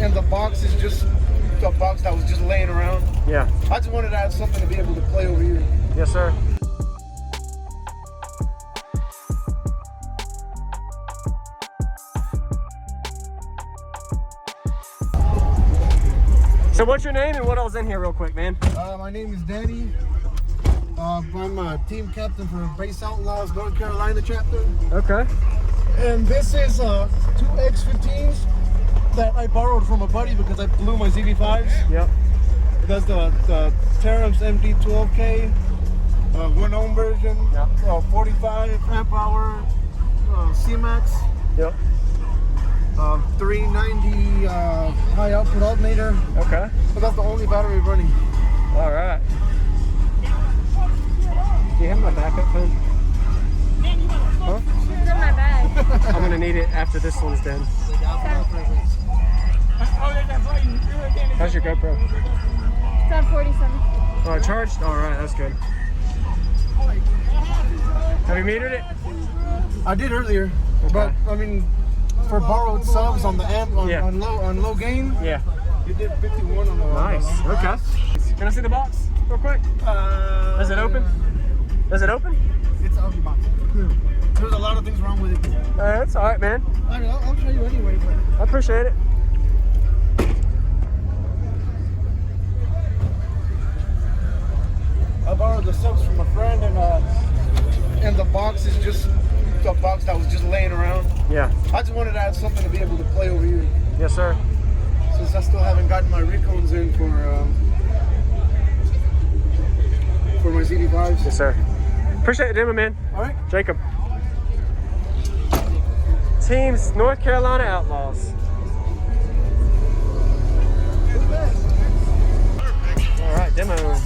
and the box is just a box that was just laying around. Yeah. I just wanted to have something to be able to play over here. Yes, sir. So what's your name and what all's in here real quick, man? My name is Danny. I'm a team captain for Bass Outlaws North Carolina chapter. Okay. And this is two X15s that I borrowed from a buddy because I blew my ZV5s. Yep. It does the Taramps MD12K, 1 ohm version, yep. 45 amp hour C-Max. Yep. 390 high output alternator. Okay. But that's the only battery running. All right. Do you have my backup phone? Huh? It's in my bag. I'm gonna need it after this one's done. How's your GoPro? It's on 47. Oh, charged? All right, that's good. Have you metered it? I did earlier, Okay. but I mean, for borrowed subs on the amp on low gain, Yeah. you did 51 on the. Nice. Okay. Can I see the box real quick? Is it open? Is it open? It's an ugly box. There's a lot of things wrong with it. That's all right, man. I'll show you anyway. But I appreciate it. I borrowed the subs from a friend, and the box is just a box that was just laying around. Yeah. I just wanted to have something to be able to play over here. Yes, sir. Since I still haven't gotten my recones in for my ZD5s. Yes, sir. Appreciate it, Dimma, man. All right. Jacob. Teams North Carolina Outlaws. All right, demo.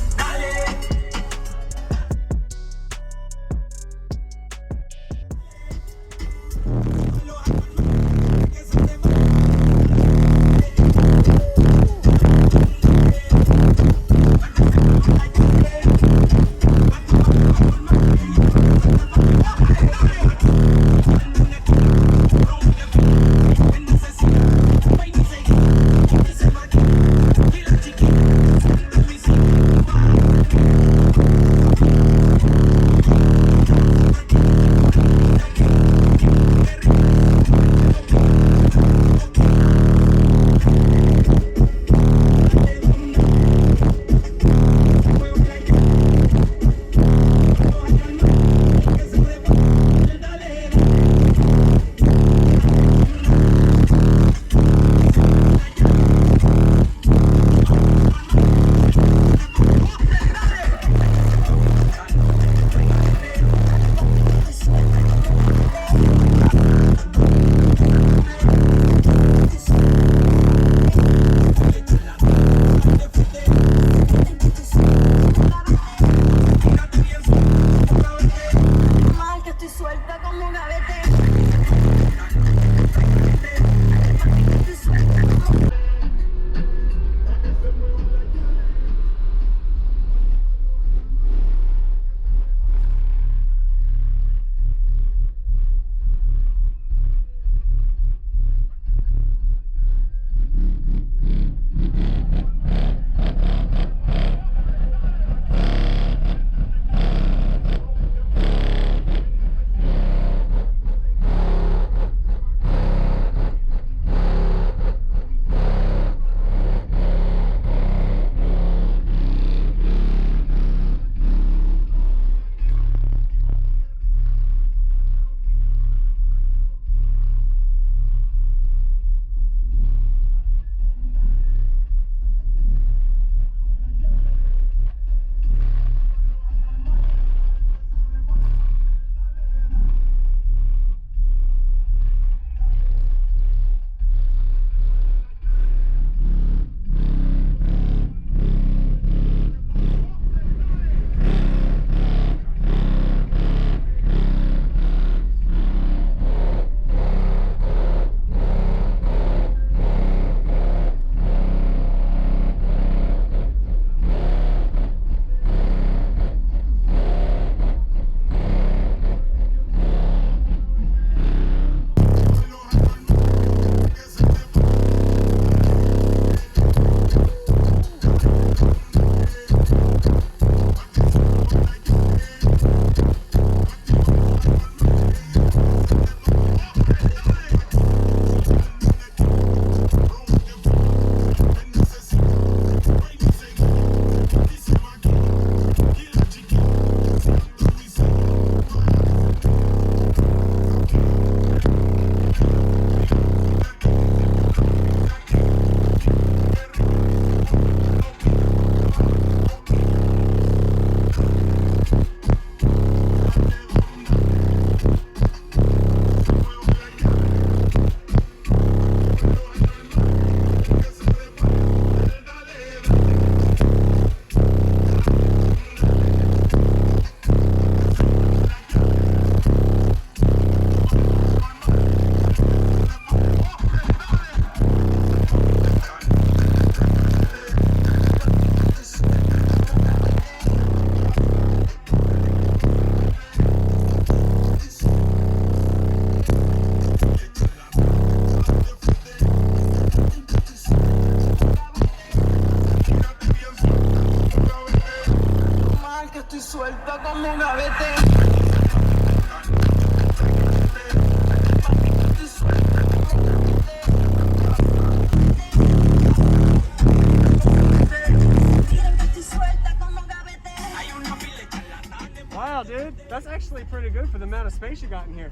pretty good for the amount of space you got in here.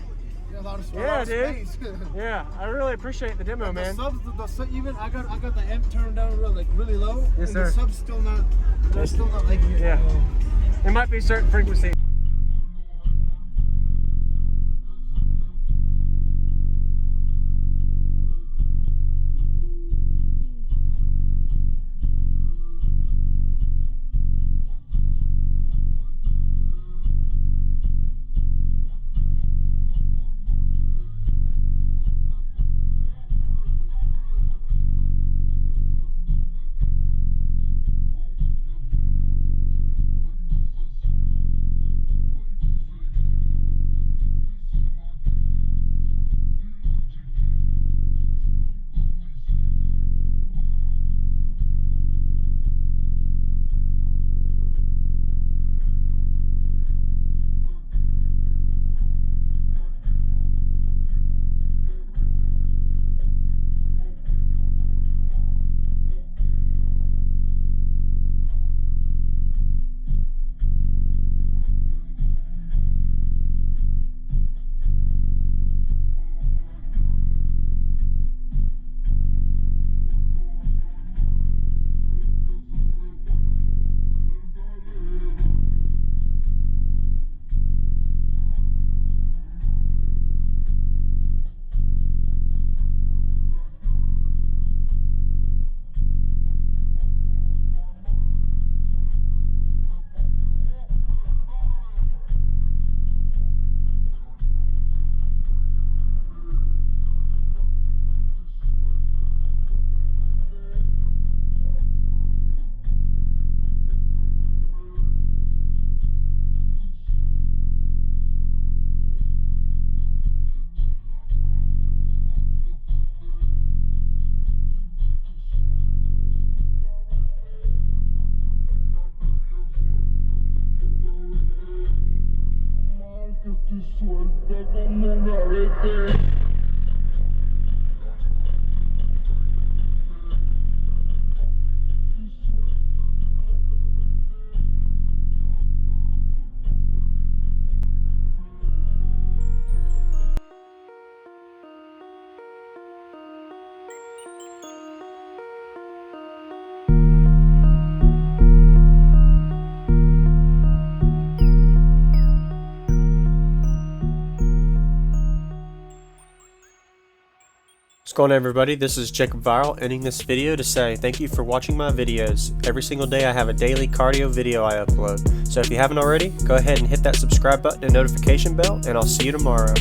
Yeah, a lot of Yeah, dude. space. Yeah, I really appreciate the demo, man. The subs, even I got the amp turned down really low. Yes, and sir. the subs still not. They're still not liking it. Yeah. It might be certain frequency. What's going on, everybody? This is JacobViral, ending this video to say thank you for watching my videos. Every single day I have a daily cardio video I upload. So if you haven't already, go ahead and hit that subscribe button and notification bell, and I'll see you tomorrow.